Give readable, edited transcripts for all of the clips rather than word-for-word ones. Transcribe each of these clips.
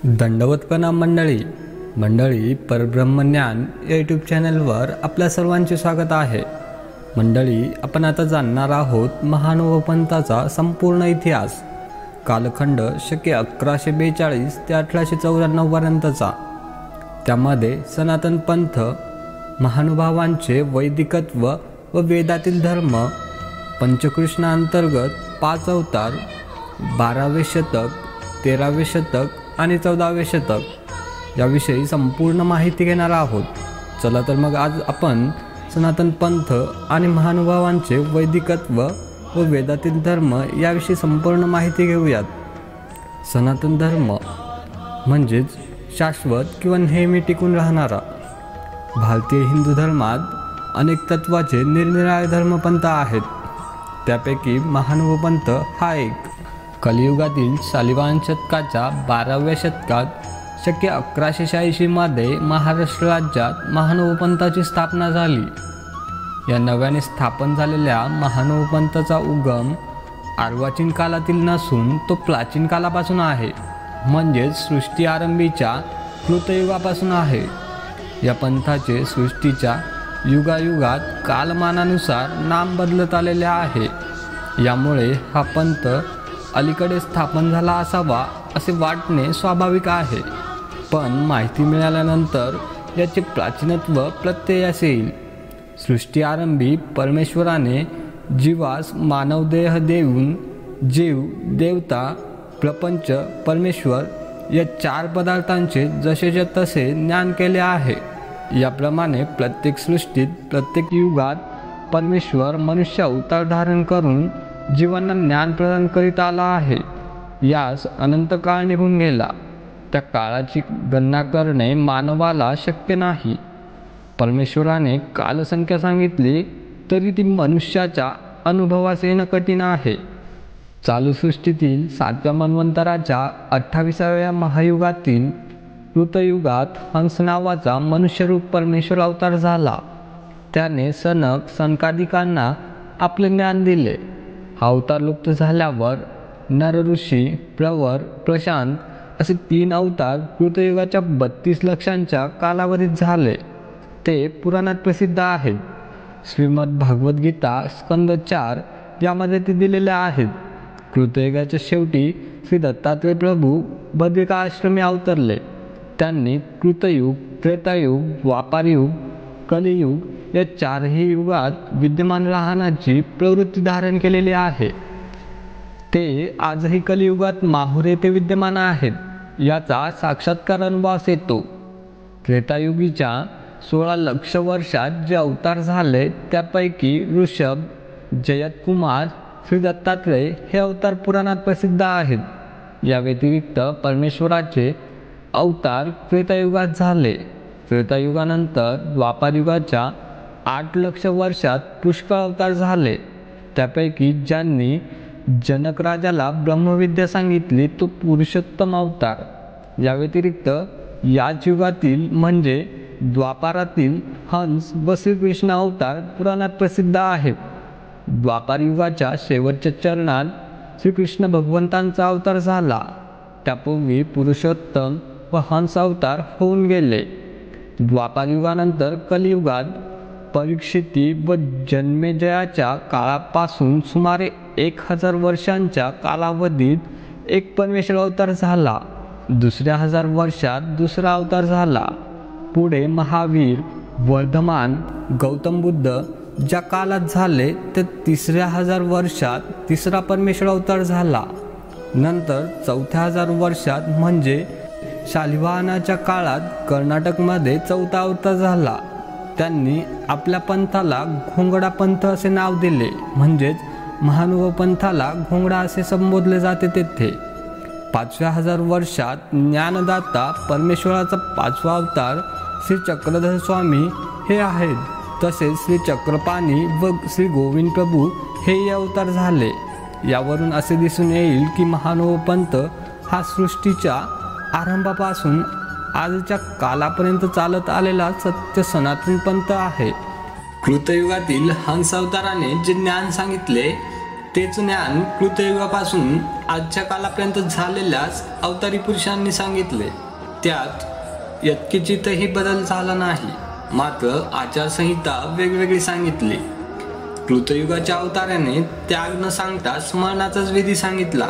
दंडवत प्रणाम मंडळी परब्रह्मज्ञान या यूट्यूब चॅनलवर आपल्या सर्वांचे स्वागत आहे। मंडळी, आपण आता जाणणार आहोत महानुभाव पंथाचा संपूर्ण इतिहास, कालखंड शके 1142 ते 1894 पर्यंतचा। त्यामध्ये सनातन पंथ, महानुभावांचे वैदिकत्व व वेदातील धर्म, पंचकृष्णांतर्गत 5 अवतार, 12वे शतक, 13वे शतक आणि 14वे शतक याविषयी संपूर्ण माहिती घेणार आहोत। चला तर मग आज आपण सनातन पंथ आणि महानुभावांचे वैदिकत्व व वेदातील धर्म याविषयी संपूर्ण माहिती घेऊयात। सनातन धर्म म्हणजेच शाश्वत किंवा नेहमी टिकून राहणारा। भारतीय हिंदू धर्मात अनेक तत्वाचे निरनिराळे धर्मपंथ आहेत, त्यापैकी महानुभाव पंथ हा एक। कलियुगातील शालिवाहन शतकाच्या 12व्या शतकात शके 1186 मध्ये महाराष्ट्र राज्यात महानुभाव पंथाची स्थापना झाली। या नव्याने स्थापन झालेल्या महानुभाव पंथाचा उगम अर्वाचीन कालातील नसून तो प्राचीन कालापासून आहे, म्हणजेच सृष्टी आरंभीच्या कृतयुगापासून आहे। या पंथाचे सृष्टीच्या युगायुगात कालमानानुसार नाम बदलत आलेले आहे। यामुळे हा पंथ अलीकडे स्थापन झाला असावा असे वाटणे स्वाभाविक आहे, पण माहिती मिळाल्यानंतर याचे प्राचीनत्व प्रत्ययास येईल। सृष्टी आरंभी परमेश्वराने जीवास मानवदेह देऊन जीव, देवता, प्रपंच, परमेश्वर या 4 पदार्थांचे जसेच्या तसे ज्ञान केले आहे। याप्रमाणे प्रत्येक सृष्टीत, प्रत्येक युगात परमेश्वर मनुष्य अवतार धारण करून जीवांना ज्ञान प्रदान करीत आला आहे। यास अनंत काळ निघून गेला, त्या काळाची गणना करणे मानवाला शक्य नाही। परमेश्वराने कालसंख्या सांगितली तरी ती मनुष्याच्या अनुभवास येणं कठीण आहे। चालू सृष्टीतील 7व्या मन्वंतराच्या 28व्या महायुगातील कृतयुगात हंस नावाचा मनुष्यरूप परमेश्वर अवतार झाला। त्याने सनक सनकादिकांना आपले ज्ञान दिले। हा अवतार लुप्त झाल्यावर नर ऋषी, प्रवर, प्रशांत असे 3 अवतार कृतयुगाच्या 32 लक्षांच्या कालावधीत झाले। ते पुराणात प्रसिद्ध आहेत। श्रीमद भगवद्गीता स्कंद 4 यामध्ये ते दिलेले आहेत। कृतयुगाच्या शेवटी श्री दत्तात्रय प्रभू बद्रिकाश्रमी अवतरले। त्यांनी कृतयुग, त्रेतायुग, द्वापारयुग, कलियुग या 4ही युगात विद्यमान राहण्याची प्रवृत्ती धारण केलेली आहे। ते आजही कलियुगात माहुर येथे विद्यमान आहेत, याचा साक्षात्कार अनुभवास येतो। त्रेतायुगीच्या 16 लक्ष वर्षात जे अवतार झाले त्यापैकी ऋषभ, जयतकुमार, श्री दत्तात्रय हे अवतार पुराणात प्रसिद्ध आहेत। या व्यतिरिक्त परमेश्वराचे अवतार त्रेतायुगात झाले। त्रेतायुगानंतर द्वापारयुगाच्या 8 लक्ष वर्षात पुष्कळ अवतार झाले, त्यापैकी ज्यांनी जनक राजाला ब्रह्मविद्या सांगितली तो पुरुषोत्तम अवतार। या व्यतिरिक्त याच युगातील म्हणजे द्वापारातील हंस व श्रीकृष्ण अवतार पुराणात प्रसिद्ध आहेत। द्वापारयुगाच्या शेवटच्या चरणात श्रीकृष्ण भगवंतांचा अवतार झाला, त्यापूर्वी पुरुषोत्तम व हंस अवतार होऊन गेले। द्वापारयुगानंतर कलियुगात परीक्षिती व जन्मेजयाच्या काळापासून सुमारे 1000 वर्षांच्या कालावधीत एक परमेश्वर अवतार झाला। दुसऱ्या 1000 वर्षात दुसरा अवतार झाला। पुढे महावीर, वर्धमान, गौतम बुद्ध ज्या काळात झाले ते तिसऱ्या 1000 वर्षात तिसरा परमेश्वर अवतार झाला। नंतर चौथ्या 1000 वर्षात म्हणजे शालिवाहनाच्या काळात कर्नाटकमध्ये 4था अवतार झाला। त्यांनी आपल्या पंथाला घोंगडा पंथ असे नाव दिले, म्हणजेच महानुभाव पंथाला घोंगडा असे संबोधले जाते तेथे। 5व्या 1000 वर्षात ज्ञानदाता परमेश्वराचा 5वा अवतार श्री चक्रधर स्वामी हे आहेत, तसेच श्री चक्रपाणी व श्री गोविंद प्रभू हे अवतार झाले। यावरून असे दिसून येईल की महानुभाव पंथ हा सृष्टीच्या आरंभापासून आजच्या कालापर्यंत चालत आलेला सत्य सनातन पंथ आहे। कृतयुगातील हंस अवताराने जे ज्ञान सांगितले तेच ज्ञान कृतयुगापासून आजच्या कालापर्यंत झालेल्याच अवतारी पुरुषांनी सांगितले. त्यात यत्किंचितही बदल झाला नाही. मात्र आचारसंहिता वेगवेगळी सांगितली. कृतयुगाच्या अवताराने त्याग न सांगता स्मरणाचाच विधी सांगितला,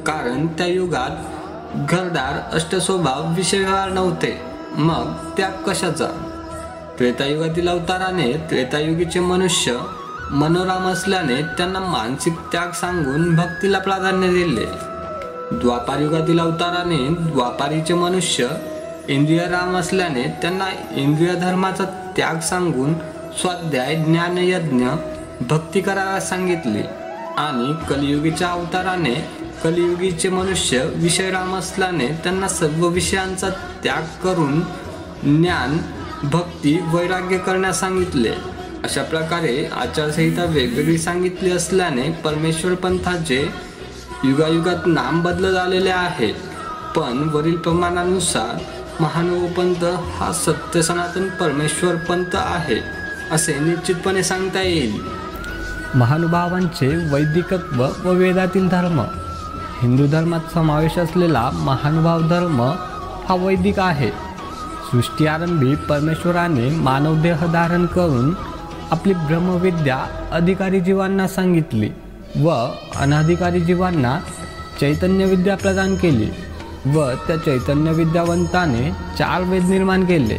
कारण त्या युगात घरदार अष्टस्वभाव विषयव्यवहार नव्हते. मग त्याग कशाचा? त्रेतायुगातील अवताराने त्रेतायुगीचे मनुष्य मनोराम असल्याने त्यांना मानसिक त्याग सांगून भक्तीला प्राधान्य दिले. द्वापारयुगातील अवताराने द्वापारीचे मनुष्य इंद्रियराम असल्याने त्यांना इंद्रिय धर्माचा त्याग सांगून स्वाध्याय ज्ञानयज्ञ भक्ती करायला सांगितले. आणि कलियुगीच्या अवताराने कलियुगीचे मनुष्य विषयराम असल्याने त्यांना सर्व विषयांचा त्याग करून ज्ञान भक्ती वैराग्य करण्यास सांगितले. अशा प्रकारे आचारसंहिता वेगवेगळी सांगितली असल्याने परमेश्वर पंथाचे युगायुगात नाम बदलत आलेले आहे. पण वरील प्रमाणानुसार महानुभाव पंथ हा सत्य सनातन परमेश्वर पंथ आहे असे निश्चितपणे सांगता येईल. महानुभावांचे वैदिकत्व व वेदातील धर्म. हिंदू धर्मात समावेश असलेला महानुभाव धर्म हा वैदिक आहे. सृष्टी आरंभी परमेश्वराने मानवदेह धारण करून आपली ब्रह्मविद्या अधिकारी जीवांना सांगितली व अनाधिकारी जीवांना चैतन्य विद्या प्रदान केली व त्या चैतन्य विद्यावंताने 4 वेद निर्माण केले.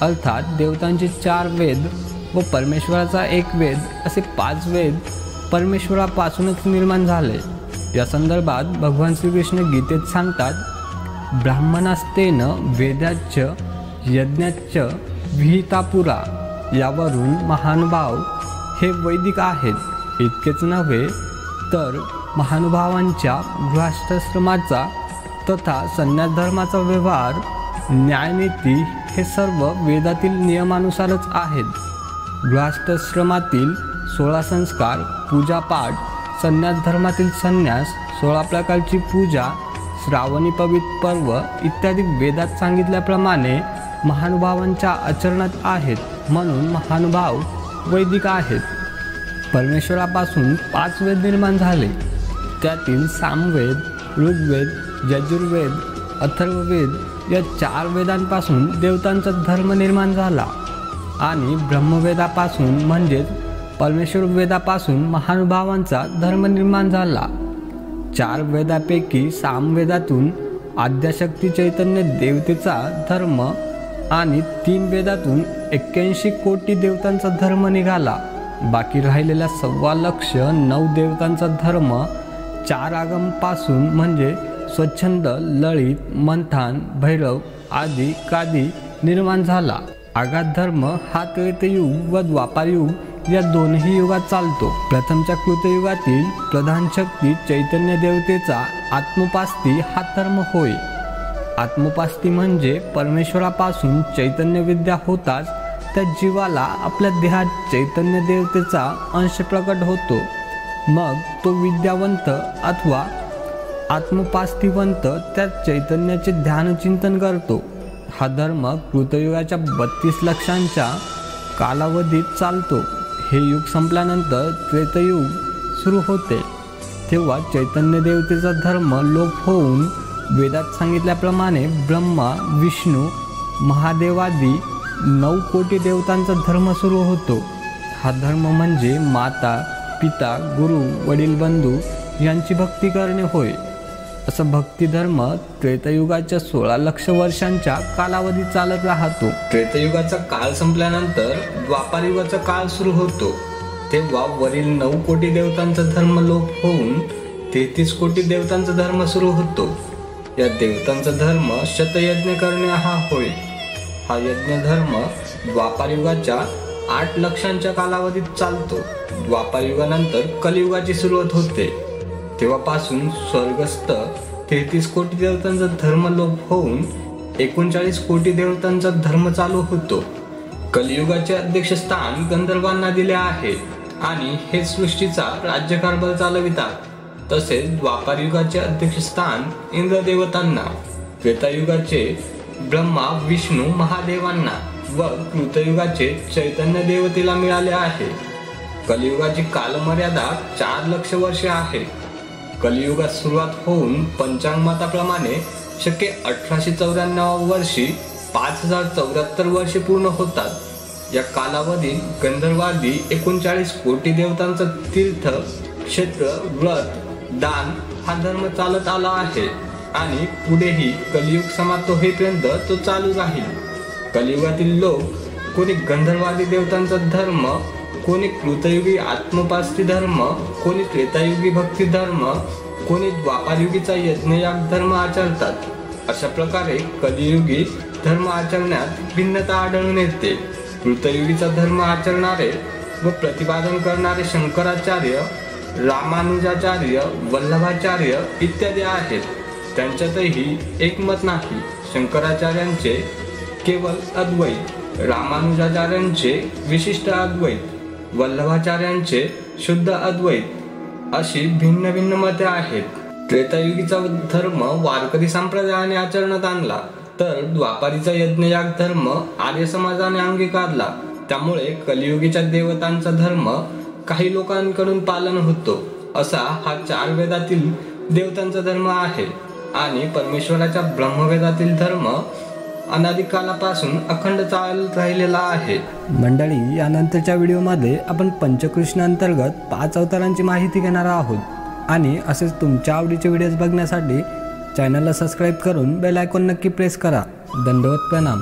अर्थात देवतांचे 4 वेद व परमेश्वराचा 1 वेद असे 5 वेद परमेश्वरापासूनच निर्माण झाले. या संदर्भात भगवान श्रीकृष्ण गीतेत सांगतात, ब्राह्मणास्तेन वेदाच्च यज्ञाच्च विहिता पुरा. यावरून महानुभाव हे वैदिक आहेत. इतकेच नव्हे तर महानुभावांच्या गृहस्थाश्रमाचा तथा संन्यास धर्माचा व्यवहार, न्यायनीती हे सर्व वेदातील नियमानुसारच आहेत. गृहस्थाश्रमातील 16 संस्कार, पूजापाठ, संन्यास धर्मातील संन्यास, 16 प्रकारची पूजा, श्रावणी पवित्र पर्व इत्यादी वेदात सांगितल्याप्रमाणे महानुभावांच्या आचरणात आहेत. म्हणून महानुभाव वैदिक आहेत. परमेश्वरापासून 5 वेद निर्माण झाले. त्यातील सामवेद, ऋग्वेद, यजुर्वेद, अथर्ववेद या 4 वेदांपासून देवतांचा धर्म निर्माण झाला आणि ब्रह्मवेदापासून म्हणजेच परमेश्वर वेदापासून महानुभावांचा धर्म निर्माण झाला. 4 वेदापैकी सामवेदातून आद्याशक्ती चैतन्य देवतेचा धर्म आणि 3 वेदातून 81 कोटी देवतांचा धर्म निघाला. बाकी राहिलेल्या 1.25 लाख 9 देवतांचा धर्म 4 आगमपासून म्हणजे स्वच्छंद, ललित, मंथान, भैरव आदी कादी निर्माण झाला. आगाध धर्म हा त्रेतयुग व द्वापारयुग या दोन्ही युगात चालतो. प्रथमच्या कृतयुगातील प्रधान शक्ती चैतन्य देवतेचा आत्मोपास्ती हा धर्म होय. आत्मोपास्ती म्हणजे परमेश्वरापासून चैतन्य विद्या होताच त्या जीवाला आपल्या देहात चैतन्य देवतेचा अंश प्रकट होतो. मग तो विद्यावंत अथवा आत्मोपास्तीवंत त्या चैतन्याचे ध्यानचिंतन करतो. हा धर्म कृतयुगाच्या 32 लक्षांच्या कालावधीत चालतो. हे युग संपल्यानंतर त्रेतयुग सुरू होते. तेव्हा चैतन्य देवतेचा धर्म लोप होऊन वेदात सांगितल्याप्रमाणे ब्रह्मा, विष्णू, महादेवादी 9 कोटी देवतांचा धर्म सुरू होतो. हा धर्म म्हणजे माता, पिता, गुरु, वडील, बंधू यांची भक्ती करणे होय. असा भक्तिधर्म त्रेतयुगाच्या 16 लाख वर्षांच्या कालावधीत चालत राहतो. त्रेतयुगाचा काळ संपल्यानंतर द्वापारयुगाचा काळ सुरू होतो. तेव्हा वरील 9 कोटी देवतांचा धर्म लोप होऊन 33 कोटी देवतांचा धर्म सुरू होतो. या देवतांचा धर्म शतयज्ञ करणे हा होय. हा यज्ञ धर्म द्वापारयुगाच्या 8 लक्षांच्या कालावधीत चालतो. द्वापारयुगानंतर कलियुगाची सुरुवात होते. तेव्हापासून स्वर्गस्थ 33 कोटी देवतांचा धर्म लोप होऊन 39 कोटी देवतांचा धर्म चालू होतो. कलियुगाचे अध्यक्षस्थान गंधर्वांना दिले आहे आणि हे सृष्टीचा राज्यकारभार चालवितात. तसेच द्वापारयुगाचे अध्यक्षस्थान इंद्रदेवतांना, त्रेतायुगाचे ब्रह्मा, विष्णू, महादेवांना व कृतयुगाचे चैतन्य देवतेला मिळाले आहे. कलियुगाची कालमर्यादा 4 लक्ष वर्षे आहे. कलियुगात सुरुवात होऊन पंचांग मताप्रमाणे शके 1894 वर्षी 5074 वर्षे पूर्ण होतात. या कालावधीत गंधर्वादी 39 कोटी देवतांचा तीर्थ, क्षेत्र, व्रत, दान हा धर्म चालत आला आहे आणि पुढेही कलियुग समाप्त होईपर्यंत तो चालू राहील. कलियुगातील लोक कोणी गंधर्वादी देवतांचा धर्म, कोणी कृतयुगी आत्मोपास्ती धर्म, कोणी त्रेतायुगी भक्ती धर्म, कोणी द्वापारयुगीचा यज्ञयाग धर्म आचरतात. अशा प्रकारे कलियुगी धर्म आचरण्यात भिन्नता आढळून येते. कृतयुगीचा धर्म आचरणारे व प्रतिपादन करणारे शंकराचार्य, रामानुजाचार्य, वल्लभाचार्य इत्यादी आहेत. त्यांच्यातही एकमत नाही. शंकराचार्यांचे केवळ अद्वैत, रामानुजाचार्यांचे विशिष्ट अद्वैत, वल्लभाचार्यांचे शुद्ध अद्वैत अशी भिन्न भिन्न मते आहेत. त्रेतायुगीचा धर्म वारकरी संप्रदायाने आचरणात आणला, तर द्वापारीचा यज्ञयाग धर्म आर्य समाजाने अंगीकारला. त्यामुळे कलियुगीच्या देवतांचा धर्म काही लोकांकडून पालन होतो. असा हा 4 वेदातील देवतांचा धर्म आहे आणि परमेश्वराच्या ब्रह्मवेदातील धर्म अनादिकालापासून अखंड चालत राहिलेला आहे. मंडळी, यानंतरच्या व्हिडिओमध्ये आपण पंचकृष्ण अंतर्गत 5 अवतारांची माहिती घेणार आहोत आणि असेच तुमच्या आवडीचे व्हिडिओज बघण्यासाठी चॅनलला सबस्क्राईब करून बेल आयकॉन नक्की प्रेस करा. दंडवत प्रणाम.